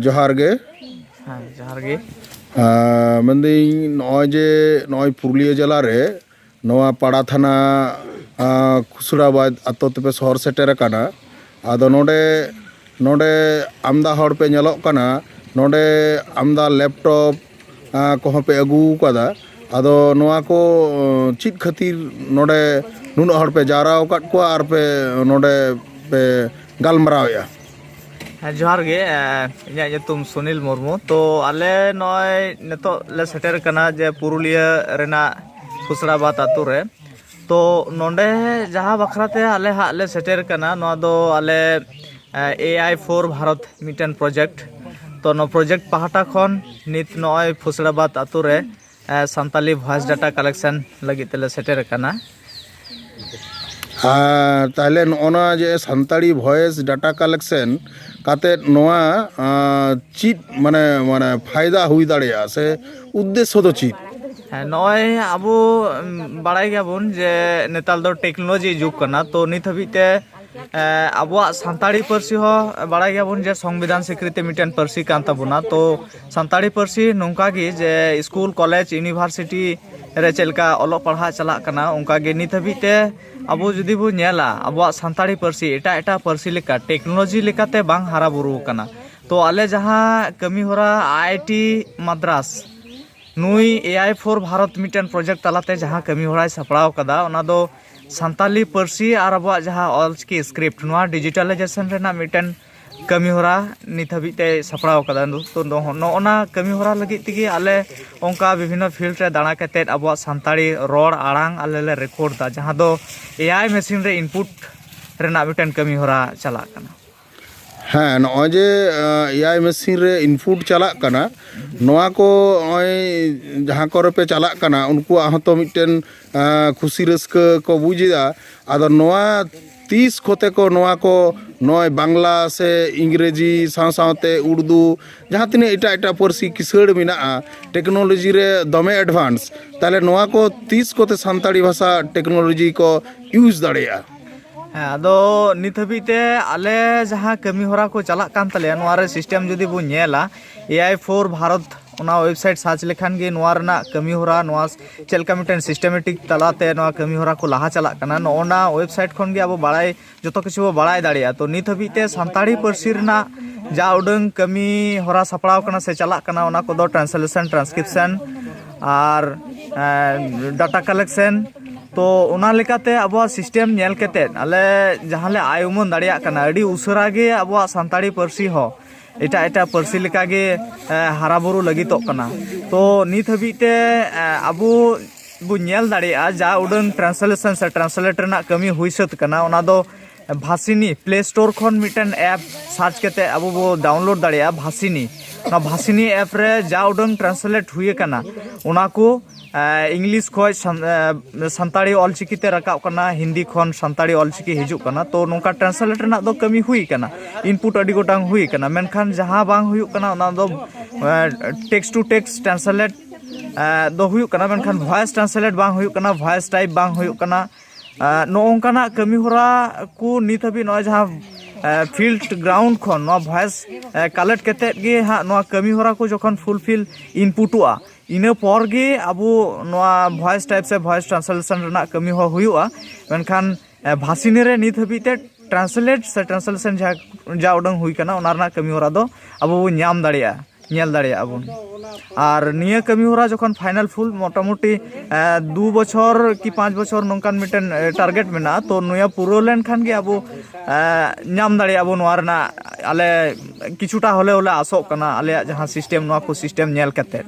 जोहार गे हाँ जोहार गे मंदिर नॉय पुरुलिया जिला रे नवा पाड़ा थाना खुसड़ाबाद आतो तेपे शहर सेटेर काना आदो नोडे नोडे आमदा हड़ पे नेलोग काना नोडे आमदा लैपटॉप कोह पे अगू कादा आदो नवा को चित खातिर नोडे नुन हड़ पे जारा काट को आर पे नोडे पे गालमरावया जोहार गे इᱧᱟᱹᱜ ᱧᱩᱛᱩᱢ सुनील मुर्मू तो आले नॉय नितो ले सेटेर कना जे पुरुलिया रेना खुसड़ाबाद आतु रे तो नोंडे जहाँ बखराते आले हाथ ले सेटेर कना नोआ दो आले AI4 भारत मिटन प्रोजेक्ट तो नो प्रोजेक्ट पहाटा खन नित नॉय खुसड़ाबाद आतु रे संताली वॉइस डाटा कलेक्शन लगी तेले सेटेर कना ताहले नोना जे संताली वॉइस डाटा कलेक्शन काते नोआ चीज माने माने फायदा हुई दाड़िया से उद्देश्य दो चीज नॉय अब बड़ाई गयाबन जे नेताल दो टेक्नोलॉजी जुग करना तो नित हबीते अब सानताड़ी पार्सी हो बड़ाई गयाबन जे संविधान स्वीकृति मिटन पार्सी कान ताबुना तो सानताड़ी पार्सी नोंका गे जे स्कूल कॉलेज यूनिवर्सिटी रे चलका ओलो पढ़ा चला कना उनका गे नित हबीते अब जुदी बो नेला अब सानताड़ी पार्सी एटा एटा पार्सी लेका टेक्नोलॉजी लेकाते बांग हारा बुरु कना तो आले जहां कमी होरा IIT मद्रास नुई AI4 भारत मिटन प्रोजेक्ट तालाते जहां कमी होराय सपड़ाव कदा ओना दो सानताली पार्सी और अब जहां ऑलचिकी स्क्रिप्ट नोआ डिजिटलाइजेशन रेना मिटन कमी होरा नित हबीते सपड़ाव कदा तो नोना कमी होरा लगी तिगी आले ओंका विभिन्न फील्ड रे दाणा कते अब सानताड़ी रोड आड़ांग आले ले रिकॉर्ड दा जहां दो AI मशीन रे इनपुट रेना मिटन कमी होरा चला कना हाँ नॉजे AI मशीन रे इनपुट चला कना नोआ को जहाँ को पे चला कना उनको तो मिटन खुशी रस्क को बुझा आदो नोआ 30 खोते को नोआ को नॉय बांग्ला से इंग्रेजी सावते उर्दू जहाँ तीन एटा एटा पार्सी किसड़ मेना टेक्नोलॉजी रे दमे एडवांस ताले नोआ को 30 खोते सानताड़ी भाषा टेक्नोलॉजी को यूज दाड़ेया आदो नित हबीते आले जहाँ कमी होरा को चला कान तले नोआरे सिस्टम जुदी बो नेला AI4 भारत ओना वेबसाइट सर्च लेखान गे नोआ रना कमी होरा नोआ चलका मिटन सिस्टमेटिक तलाते नोआ कमी होरा को लाहा चला कना नोना वेबसाइट खन गे अब बाड़ाय जतो किछु बाड़ाय दाड़िया तो नित हबीते सानताड़ी पार्सी रना जा उडंग कमी होरा सपड़ाव कना से चला कना ओना को दो ट्रांसलेशन ट्रांसक्रिप्शन और डाटा कलेक्शन तो उना लेकाते अब सिस्टम नेल केते आले जहांले आयुमन दाड़िया कना अडी उसरा गे अब सानताड़ी पार्सी हो एटा एटा पार्सी लेका गे हारा बुरु लगितो कना तो नित हबीते अब बु नेल दाड़िया जा उडन ट्रांसलेशन से ट्रांसलेटर ना कमी हुई सत कना ओना दो भासिनी प्ले स्टोर खन मिटन ऐप सर्च केते अब बो डाउनलोड दाड़िया भासिनी ना भासिनी ऐप रे जा उडन ट्रांसलेट हुई कना ओना को इंग्लिश खो सानताड़ी ऑलचिकीते रकाब कना हिंदी खन सानताड़ी ऑलचिकी हिजुक कना तो नोका ट्रांसलेटर ना दो कमी हुई कना इनपुट अडी गोटांग हुई कना मेनखान जहां बांग हुई कना ओना दो टेक्स्ट टू टेक्स्ट ट्रांसलेट दो हुई कना मेनखान वॉइस ट्रांसलेट बांग हुई कना वॉइस टाइप बांग हुई कना नोंकाना कमी होरा को नित हबी नो जहां फील्ड ग्राउंड खन नो वॉइस कलेक्ट केते गे हा नो कमी होरा को जखन फुलफिल इनपुटुआ इना पर गे अब वॉइस टाइप से वॉइस ट्रांसलेशन रना कमी हो हुआ मेनखान भाषिनी रे नित हबीते ट्रांसलेट से ट्रांसलेशन जा उडंग हुई कना ओना रना कमी होरा दो अब बो नाम दाड़िया नेल दाड़िया अब और निया कमी होरा जखन फाइनल फुल मोटामुटी 2 बछर कि 5 बछर नोंकान मिटन टारगेट मेना तो नया पूरा लेन खान गे अब नाम दाड़िया अब नोआ रना आले किछुटा होले होले आसोक कना आले जहां सिस्टम नोआ को सिस्टम नेल कते